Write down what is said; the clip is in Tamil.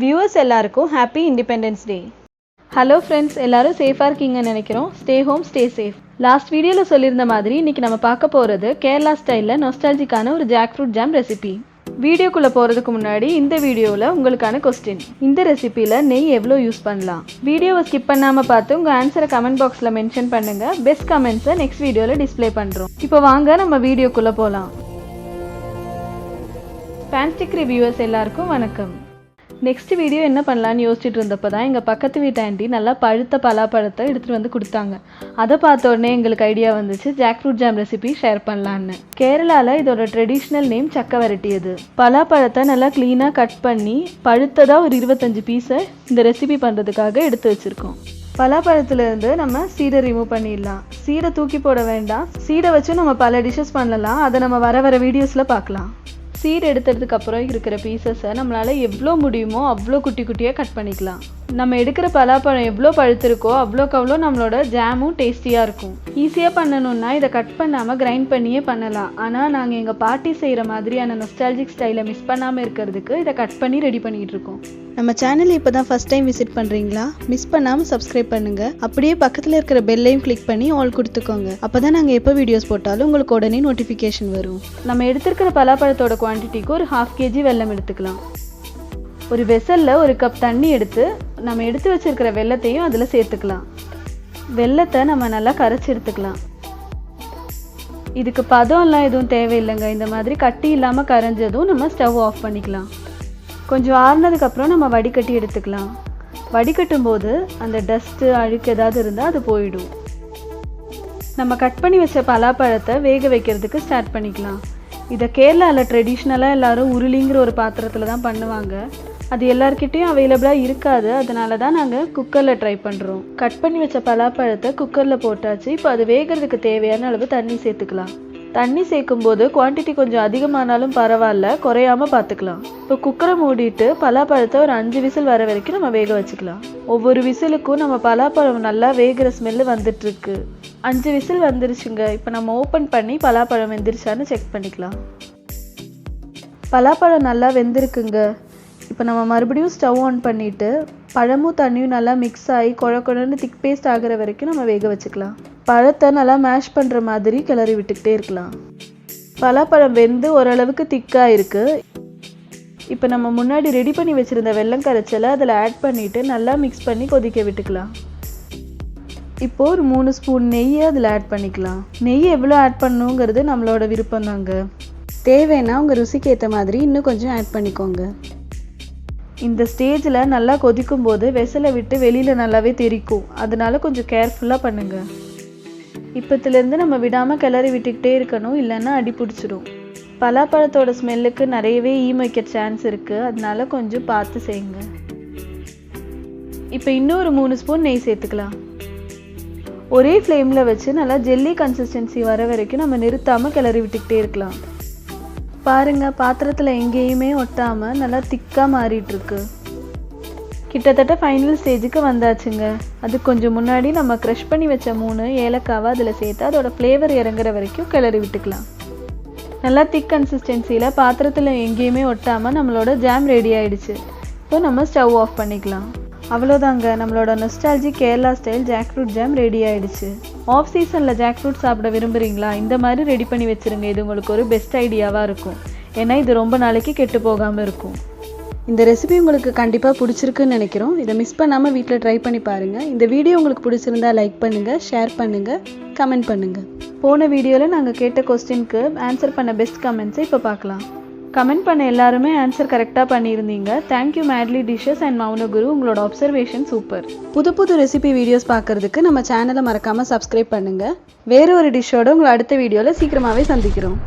வியூவர்ஸ் எல்லாருக்கும் happy independence day. Hello friends, எல்லாரும் சேஃபாக இருக்கீங்கன்னு நினைக்கிறோம். Stay home, stay safe. Last வீடியோவில் சொல்லியிருந்த மாதிரி இன்றைக்கி நம்ம பார்க்க போகிறது கேரளா ஸ்டைலில் நொஸ்டாலஜிக்கான ஒரு ஜாக்ஃப்ரூட் ஜாம் ரெசிபி. வீடியோக்குள்ளே போகிறதுக்கு முன்னாடி இந்த வீடியோவில் உங்களுக்கான கொஸ்டின், இந்த ரெசிபியில் நெய் எவ்வளோ யூஸ் பண்ணலாம்? வீடியோவை ஸ்கிப் பண்ணாமல் பார்த்து உங்கள் ஆன்சரை கமெண்ட் பாக்ஸில் மென்ஷன் பண்ணுங்கள். பெஸ்ட் கமெண்ட்ஸை நெக்ஸ்ட் வீடியோவில் டிஸ்பிளே பண்ணுறோம். இப்போ வாங்க நம்ம வீடியோக்குள்ளே போகலாம். Panstickry வியூவர்ஸ் எல்லாருக்கும் வணக்கம். நெக்ஸ்ட் வீடியோ என்ன பண்ணலான்னு யோசிச்சுட்டு இருந்தப்போ தான் எங்கள் பக்கத்து வீட்டு ஆண்டி நல்லா பழுத்த பலாப்பழத்தை எடுத்துகிட்டு வந்து கொடுத்தாங்க. அதை பார்த்த உடனே எங்களுக்கு ஐடியா வந்துச்சு ஜாக்ஃப்ரூட் ஜாம் ரெசிபி ஷேர் பண்ணலான்னு. கேரளாவில் இதோட ட்ரெடிஷ்னல் நேம் chakkavaratti. பலாப்பழத்தை நல்லா க்ளீனாக கட் பண்ணி பழுத்ததாக ஒரு 25 பீஸை இந்த ரெசிபி பண்ணுறதுக்காக எடுத்து வச்சுருக்கோம். பலாப்பழத்துலேருந்து நம்ம சீடை ரிமூவ் பண்ணிடலாம். சீடை தூக்கி போட வேண்டாம். சீடை வச்சும் நம்ம பல டிஷ்ஷஸ் பண்ணலாம். அதை நம்ம வர வீடியோஸில் பார்க்கலாம். சீடு எடுத்ததுக்கு அப்புறம் இருக்கிற பீசஸை நம்மளால் எவ்வளோ முடியுமோ அவ்வளோ குட்டி குட்டியாக கட் பண்ணிக்கலாம். நம்ம எடுக்கிற பலாப்பழம் எவ்வளோ பழுத்திருக்கோ அவ்வளோக்கு நம்மளோட ஜாமும் டேஸ்டியாக இருக்கும். ஈஸியாக பண்ணணுன்னா இதை கட் பண்ணாமல் கிரைண்ட் பண்ணியே பண்ணலாம். ஆனால் நாங்கள் எங்கள் பாட்டி செய்கிற மாதிரியான நொஸ்டாலஜிக் ஸ்டைலை மிஸ் பண்ணாமல் இருக்கிறதுக்கு இதை கட் பண்ணி ரெடி பண்ணிகிட்டு இருக்கோம். நம்ம சேனல் இப்போ தான் ஃபஸ்ட் டைம் விசிட் பண்ணுறீங்களா? மிஸ் பண்ணாமல் சப்ஸ்கிரைப் பண்ணுங்கள். அப்படியே பக்கத்தில் இருக்கிற பெல்லையும் கிளிக் பண்ணி ஆல் கொடுத்துக்கோங்க. அப்போ தான் நாங்கள் எப்போ வீடியோஸ் போட்டாலும் உங்களுக்கு உடனே நோட்டிஃபிகேஷன் வரும். நம்ம எடுத்துருக்கிற பலாப்பழத்தோட குவான்டிட்டிக்கு ஒரு 1/2 kg வெல்லம் எடுத்துக்கலாம். ஒரு வெசலில் 1 கப் தண்ணி எடுத்து நம்ம எடுத்து வச்சுருக்கிற வெல்லத்தையும் அதில் சேர்த்துக்கலாம். வெல்லத்தை நம்ம நல்லா கரைச்சி எடுத்துக்கலாம். இதுக்கு பதம்லாம் எதுவும் தேவையில்லைங்க. இந்த மாதிரி கட்டி இல்லாமல் கரைஞ்சதும் நம்ம ஸ்டவ் ஆஃப் பண்ணிக்கலாம். கொஞ்சம் ஆறுனதுக்கப்புறம் நம்ம வடிகட்டி எடுத்துக்கலாம். வடிகட்டும் போது அந்த டஸ்ட்டு அழுக்கு ஏதாவது இருந்தால் அது போயிடும். நம்ம கட் பண்ணி வச்ச பலாப்பழத்தை வேக வைக்கிறதுக்கு ஸ்டார்ட் பண்ணிக்கலாம். இதை கேரளாவில் ட்ரெடிஷ்னலாக எல்லோரும் உருளிங்கிற ஒரு பாத்திரத்தில் தான் பண்ணுவாங்க. அது எல்லாருக்கிட்டையும் அவைலபிளாக இருக்காது. அதனால தான் நாங்கள் குக்கரில் ட்ரை பண்ணுறோம். கட் பண்ணி வச்ச பலாப்பழத்தை குக்கரில் போட்டாச்சு. இப்போ அது வேகிறதுக்கு தேவையான அளவு தண்ணி சேர்த்துக்கலாம். தண்ணி சேர்க்கும் போது குவான்டிட்டி கொஞ்சம் அதிகமானாலும் பரவாயில்ல, குறையாமல் பார்த்துக்கலாம். இப்போ குக்கரை மூடிட்டு பலாப்பழத்தை ஒரு 5 விசில் வர வரைக்கும் நம்ம வேக வச்சுக்கலாம். ஒவ்வொரு விசிலுக்கும் நம்ம பலாப்பழம் நல்லா வேகிற ஸ்மெல்லு வந்துட்டுருக்கு. 5 விசில் வந்துருச்சுங்க. இப்போ நம்ம ஓப்பன் பண்ணி பலாப்பழம் வெந்துருச்சான்னு செக் பண்ணிக்கலாம். பலாப்பழம் நல்லா வெந்திருக்குங்க. இப்போ நம்ம மறுபடியும் ஸ்டவ் ஆன் பண்ணிவிட்டு பழமும் தண்ணியும் நல்லா மிக்ஸ் ஆகி குழன்னு திக் பேஸ்ட் ஆகிற வரைக்கும் நம்ம வேக வச்சுக்கலாம். பழத்தை நல்லா மேஷ் பண்ணுற மாதிரி கிளறி விட்டுக்கிட்டே இருக்கலாம். பலாப்பழம் வெந்து ஓரளவுக்கு திக்காக இருக்குது. இப்போ நம்ம முன்னாடி ரெடி பண்ணி வச்சுருந்த வெல்லம் கரைச்சலை அதில் ஆட் பண்ணிவிட்டு நல்லா மிக்ஸ் பண்ணி கொதிக்க விட்டுக்கலாம். இப்போது ஒரு 3 ஸ்பூன் நெய்யை அதில் ஆட் பண்ணிக்கலாம். நெய் எவ்வளோ ஆட் பண்ணணுங்கிறது நம்மளோட விருப்பம் தாங்க. தேவைன்னா உங்கள் ருசிக்கு ஏற்ற மாதிரி இன்னும் கொஞ்சம் ஆட் பண்ணிக்கோங்க. இந்த ஸ்டேஜில் நல்லா கொதிக்கும் போது வெசலை விட்டு வெளியில் நல்லாவே தெரிக்கும். அதனால கொஞ்சம் கேர்ஃபுல்லாக பண்ணுங்கள். இப்போத்துலேருந்து நம்ம விடாமல் கிளறி விட்டுக்கிட்டே இருக்கணும், இல்லைன்னா அடி பிடிச்சிடும். பலாப்பழத்தோட ஸ்மெல்லுக்கு நிறையவே வைக்க சான்ஸ் இருக்குது. அதனால கொஞ்சம் பார்த்து செய்யுங்க. இப்போ இன்னும் ஒரு 3 ஸ்பூன் நெய் சேர்த்துக்கலாம். ஒரே ஃப்ளேமில் வச்சு நல்லா ஜெல்லி கன்சிஸ்டன்சி வர வரைக்கும் நம்ம நிறுத்தாமல் கிளறி விட்டுக்கிட்டே இருக்கலாம். பாருங்கள், பாத்திரத்தில் எங்கேயுமே ஒட்டாமல் நல்லா திக்காக மாறிட்டுருக்கு. கிட்டத்தட்ட ஃபைனல் ஸ்டேஜுக்கு வந்தாச்சுங்க. அது கொஞ்சம் முன்னாடி நம்ம க்ரஷ் பண்ணி வச்ச 3 ஏலக்காவை அதில் சேர்த்து அதோட ஃப்ளேவர் இறங்குற வரைக்கும் கிளறி விட்டுக்கலாம். நல்லா திக் கன்சிஸ்டன்சியில் பாத்திரத்தில் எங்கேயுமே ஒட்டாமல் நம்மளோட ஜாம் ரெடி ஆகிடுச்சு. இப்போ நம்ம ஸ்டவ் ஆஃப் பண்ணிக்கலாம். அவ்வளோதாங்க, நம்மளோட nostalgic Kerala style jackfruit jam ready ஆகிடுச்சு. ஆஃப் சீசனில் ஜாக்ஃப்ரூட் சாப்பிட விரும்புகிறீங்களா? இந்த மாதிரி ரெடி பண்ணி வச்சுருங்க. இது உங்களுக்கு ஒரு பெஸ்ட் ஐடியாவாக இருக்கும். ஏன்னா இது ரொம்ப நாளைக்கு கெட்டு போகாமல் இருக்கும். இந்த ரெசிபி உங்களுக்கு கண்டிப்பாக பிடிச்சிருக்குன்னு நினைக்கிறோம். இதை மிஸ் பண்ணாமல் வீட்டில் ட்ரை பண்ணி பாருங்கள். இந்த வீடியோ உங்களுக்கு பிடிச்சிருந்தா லைக் பண்ணுங்கள், ஷேர் பண்ணுங்கள், கமெண்ட் பண்ணுங்கள். போன வீடியோவில் நாங்கள் கேட்ட கொஸ்டினுக்கு ஆன்சர் பண்ண பெஸ்ட் கமெண்ட்ஸை இப்போ பார்க்கலாம். கமெண்ட் பண்ண எல்லாருமே ஆன்சர் கரெக்டாக பண்ணியிருந்தீங்க. Thank you madly dishes and Mounaguru. உங்களோட அப்சர்வேஷன் சூப்பர். புது ரெசிபி வீடியோஸ் பார்க்குறதுக்கு நம்ம சேனலை மறக்காமல் சப்ஸ்கிரைப் பண்ணுங்கள். வேறு ஒரு டிஷ்ஷோட உங்களை அடுத்த வீடியோவில் சீக்கிரமாகவே சந்திக்கிறோம்.